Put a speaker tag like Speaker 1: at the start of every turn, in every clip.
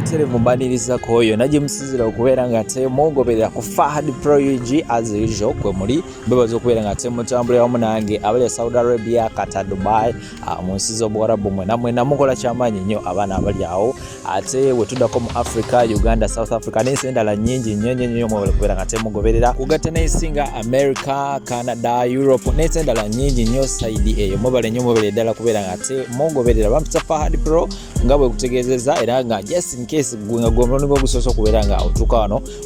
Speaker 1: obuterevu mbaniriza koyo naje musizira okubeera nga te mugoberera ku Fahad Pro UG as usual kwe muri bebazo okubeera nga te mutambulira wamu nange abali Saudi Arabia, Qatar, Dubai mu nsi z'Obuwarabu mwe namukola kyamaanyi nnyo abaana abali awo ate wetuddako mu Africa, Uganda, South Africa n'ensi endala nnyingi nnyo mwebale kubeera nga te mugoberera kugatta n'ensinga America, Canada, Europe n'ensi endala nnyingi nnyo saidi eyo mwebale nnyo mwebale ddala kubeera nga te mugoberera bampita Fahad Pro nga bwe kutegeezeza era nga just in case gwenga gomuloni gwo gusoso kubeera nga otuuka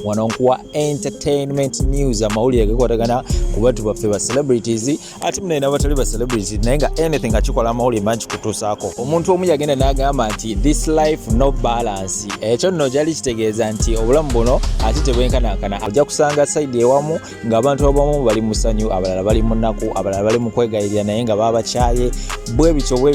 Speaker 1: wano nkuwa entertainment news amawulire gekwatagana ku bantu baffe ba celebrities ate munene abatali ba celebrities naye nga anything akikola amawulire mangi kutuusaako omuntu omu yagenda n'agamba nti this life no balance ekyo nno gyali kitegeeza nti obulamu buno ate tebwenkanankana ojja kusanga saidi ewamu ng'abantu abamu bali mu ssanyu abalala bali mu nnaku abalala bali mu kwegayirira naye nga babakyaye bwe bityo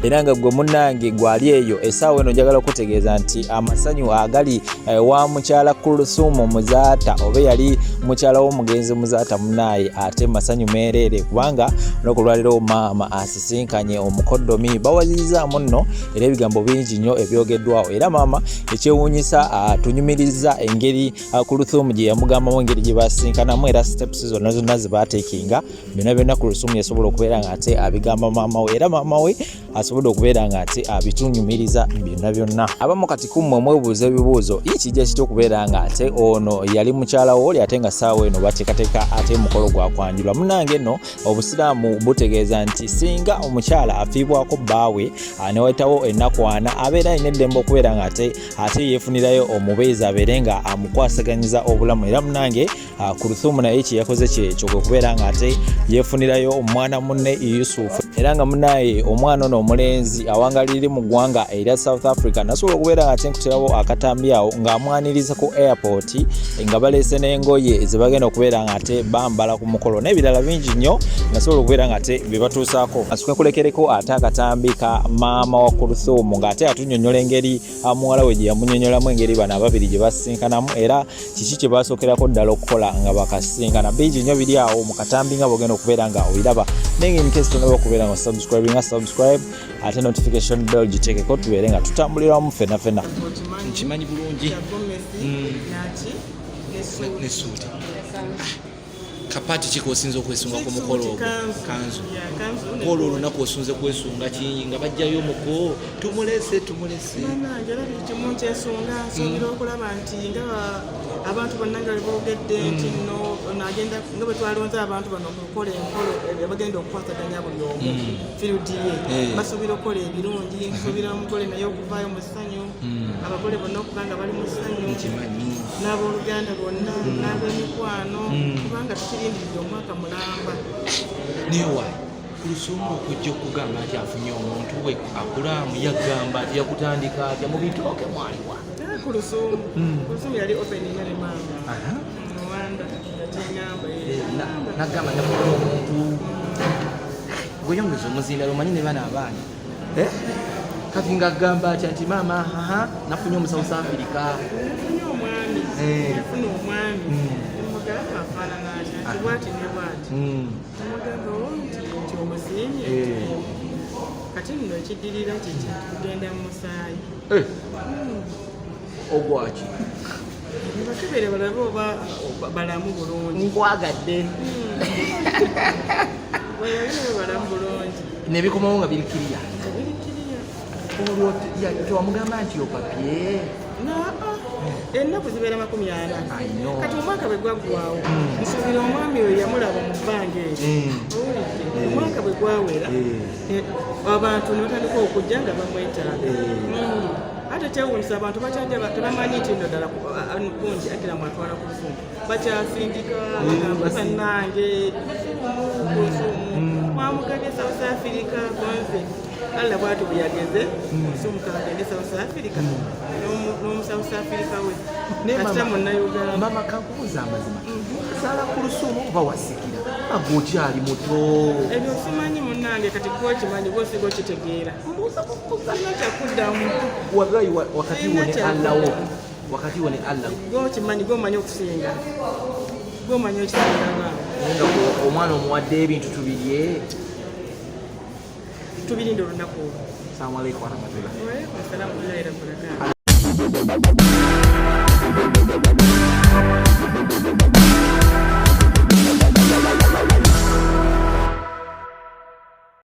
Speaker 1: era nga gwe munnange gwali eyo essaawa eno njagala okutegeeza nti amasanyu agali wa mukyala Kuluthum Muzaata oba yali mukyala w'omugenzi Muzaata munaaye ate masanyu meerere kubanga n'okulwaliro maama Sisinkanye Omulenzi bawazizaamu nno era ebigambo bingi nnyo ebyogeddwawo era maama ekyewuunyisa tunyumiriza engeri Kuluthum gye yamugambamu engeri gye basinkanamu era steps zonna ze baateekinga byonna Kuluthum yasobola okubeera nga ate abigamba maama we era maama we asobodde okubeera nga ate abitunyumiriza byonna abamu kati kummwe mwebuuza ebibuuzo kijja kitya okubeera nga ate ono yali mukyala woli ate nga saawa eno bateekateeka ate mukolo gwa kwanjulwa munange nno obusiraamu butegeeza nti singa omukyala afiibwako bbaawe ne wayitawo ennakwana abeera alina eddembe okubeera nga ate yeefunirayo omubeezi abeere nga amukwasaganyiza obulamu era munange Kuluthum naye kye yakoze kyekyo kwe kubeera nga ate yeefunirayo omwana munne Yusufu era nga munaye omwana ono omulenzi awangaliri mu ggwanga erya South Africa nasobola okubeera nga ate nkuterawo akatambi awo ng'amwaniriza ku airport nga baleese n'engoye ze bagenda okubeera nga ate bambala ku mukolo n'ebirala bingi nnyo nasobola okubeera nga ate bye batuusaako asuke kulekereko ate akatambi ka maama wa Kuluthum ng'ate atunnyonnyola engeri muwala we gye yamunnyonnyolamu engeri bano ababiri gye basinkanamu era kiki kye basookerako ddala okukola nga bakasinkana bingi nnyo biri awo mu katambi nga bwogenda okubeera nga obiraba naye in case tonaba okubeera nga subscribe ate notification bell giteekeko tubeere nga tutambulira wamu ffenna nkimanyi bulungi nesuuti kapati kiko osinza okwesunga ku mukolo ogwo kanzu mukolo olunaku osunze kwesunga kinyi nga bajjayo muko tumulese
Speaker 2: nsobola okulaba nti nga abantu bonna nga boogedde nti nno nagenda nga bwe twalonze abantu bano okukola enkolo bagenda okukwataganya buli omu field ye basuubira okukola ebirungi nsuubira omugole naye okuvaayo mu ssanyu abagole bonna okuba nga bali mu ssanyu n'abooluganda bonna n'ab'emikwano kubanga tukirindiridde omwaka mulamba
Speaker 1: newa Kuluthum okujja okugamba nti afunye omuntu we akulaamu yagamba nti yakutandika atya mu bitooke mwaliwa
Speaker 2: Kuluthum yali opening ne maama Rwanda yatingamba
Speaker 1: nagamba nafuna omuntu gweyongeza omuzindalo omanyi ne bana abaana kati ngagamba atya nti maama nafunye omu South Africa
Speaker 2: yafuna omwami omugamba afaanana atya nti bwati ne bwati omugamba nti omusiimye kati nno ekiddirira kiki kugenda mu musaayi
Speaker 1: ogwaki
Speaker 2: bakebere balabe oba balamu bulungi
Speaker 1: nkwagadde
Speaker 2: balamu bulungi
Speaker 1: nebikomawo nga birikiriya olwo tewamugamba nti opapye
Speaker 2: ennaku zibeera 40 kati omwaka bwe gwaggwawo nsuubira omwami oyo yamulaba mu bbanga eryo omwaka bwe gwawera abantu ne batandika okujja nga bamwetaaga ate kyewuunyisa abantu tebamanyi nti nno ddala kungi akira mwatwala Kuluthum bakyasindika bannange mwamugabye South Africa gonze alla bwatu bwe yageze sumukagende South Africa n'omu South Africa we kasita munnayuganda
Speaker 1: mama kankubuuza amazima sala Kuluthum oba wasikira agokyali muto
Speaker 2: ebyo simanyi munnange kati gwokimanyi gwosiga okitegeera sina kyakuddamu
Speaker 1: wagayi wakati wone Allah
Speaker 2: gwokimanyi gwomanyi okusinga gwomanyi okisinga
Speaker 1: omwana omuwadde ebintu tubirye
Speaker 2: tubirinde olunaku olwo.
Speaker 1: Assalamu alaikum warahmatullahi
Speaker 2: wabarakatuh.